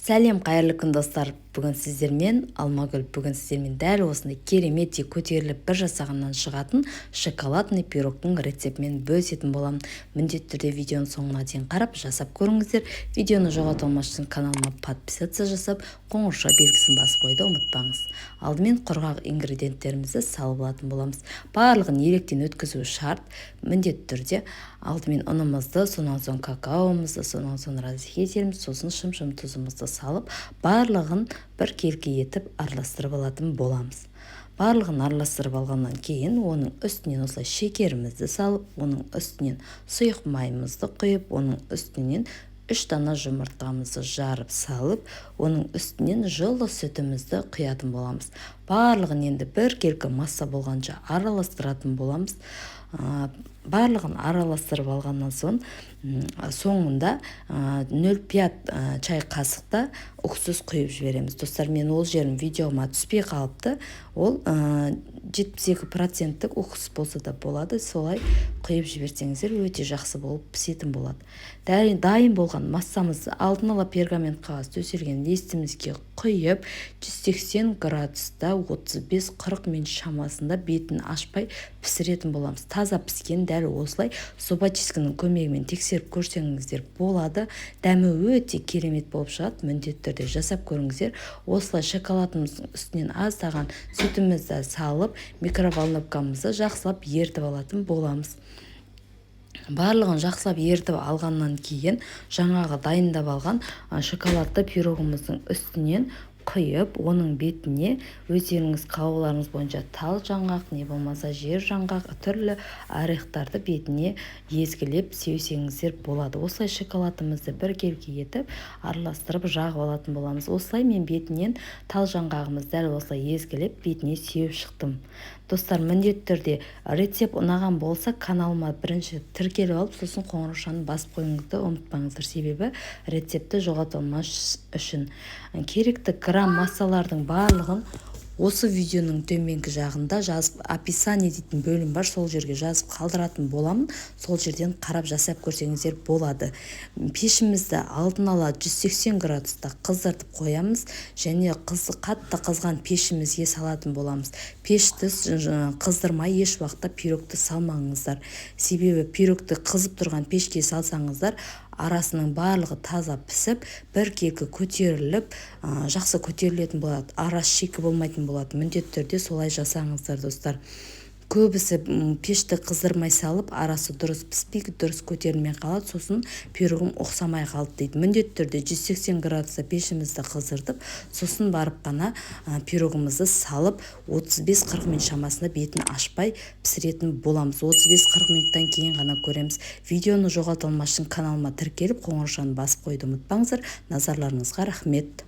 Сәлем, қайырлы күн достар. Бүгін сіздермен Алмагүл, бүгін сіздермен дәл осындай керемет көтеріліп бір жасағаннан шығатын шоколадный пирогтың рецептімен бөлісетін боламын. Міндетті түрде видеоның соңына дейін қарап жасап көріңіздер. Видеоны жоғалтпау үшін каналыма подписаться жасап, қоңырша белгісін басып қойды ұмытпаңыз. Алдымен құрғақ ингредиенттерімізді салып алатын боламыз. Барлығын електен өткізу шарт. Міндетті түрде алдымен ұнымызды, сонан соң какаомызды, сонан соң разрыхителімізді, сосын шым-шым тұзымызды салып, барлығын бір келкі етіп араластырып алатын боламыз. Барлығын араластырып алғаннан кейін оның үстінен осылай шекерімізді салып, оның үстінен сұйық майымызды құйып, оның үстінен 3 дана жұмыртқамызды жарып салып, оның үстінен жылы сүтімізді құятын боламыз. Барлығын енді бір келкі масса болғанша араластыратын боламыз. Барлығын араластырып алғаннан соң соңында 0,5 чай қасықта уксус құйып жібереміз. Достар, мен ол жерім видеома түспей қалыпты. Ол 72% уксус болса да болады. Солай құйып жіберсеңіздер өте жақсы болып пісетін болады. Дайын болған массамызды алдын ала пергамент қағаз төселген листімізге құйып 180 градуста 35-40 минут шамасында бетін ашпай пісіретін боламыз. Таза піскен дәл осылай зубочистканың көмегімен тексеріп көрсеңіздер болады. Дәмі өте керемет болып шығады. Міндетті түрде жасап көріңіздер. Осылай шоколадымыздың үстінен аздаған сүтімізді салып, микроволновкамызды жақсылап ертіп алатын боламыз. Барлығын жақсылап ертіп алғаннан кейін жаңағы дайындап алған шоколадты пирогымыздың үстінен құйып, оның бетіне өздеріңіз қалауларыңыз бойынша тал жаңғақ, не болмаса жер жаңғақ, түрлі орехтарды бетіне езгілеп сеусеңіздер болады. Осылай шоколадымызды бір келкі етіп араластырып жағып алатын боламыз. Осылай мен бетінен тал жаңғағымыз дәл осылай езгілеп бетіне сеуіп шықтым. Достар, міндетті түрде рецепт ұнаған болса каналыма бірінші тіркеліп алып, сосын қоңыршаны басып қойыңызды ұмытпаңыздар, себебі рецепті жоғалтылмас үшін. Керекті грамм массалардың барлығын осы видеоның төменгі жағында жазып, описание дейтін бөлім бар, сол жерге жазып қалдыратын боламын. Сол жерден қарап жасап көрсеңіздер болады. Пешімізді алдын ала 180 градуста қыздыртып қоямыз, және қатты қызған пешімізге салатын боламыз. Пешті қыздырмай еш уақытта пирогты салмаңыздар. Себебі пирогты қызып тұрған пешке салсаңыздар, арасының барлығы таза пісіп, бір келкі көтеріліп, жақсы көтерілетін болады. Арасы шикі болмайтын болады. Міндетті түрде солай жасаңыздар, достар. Көбісі пешті қыздырмай салып, арасы дұрыс піспейді, дұрыс көтерілмей қалады, сосын пирогым ұқсамай қалды дейді. Міндетті түрде 180 градуста пешімізді қыздырдып, сосын барып қана пирогымызды салып 35-40 минут шамасында бетін ашпай пісіретін боламыз. 35-40 минуттан кейін ғана көреміз. Видеоны жоғалтылмас үшін каналыма тіркеліп, қоңыршаны басып қойды ұмытпаңыздар. Назарларыңызға рахмет.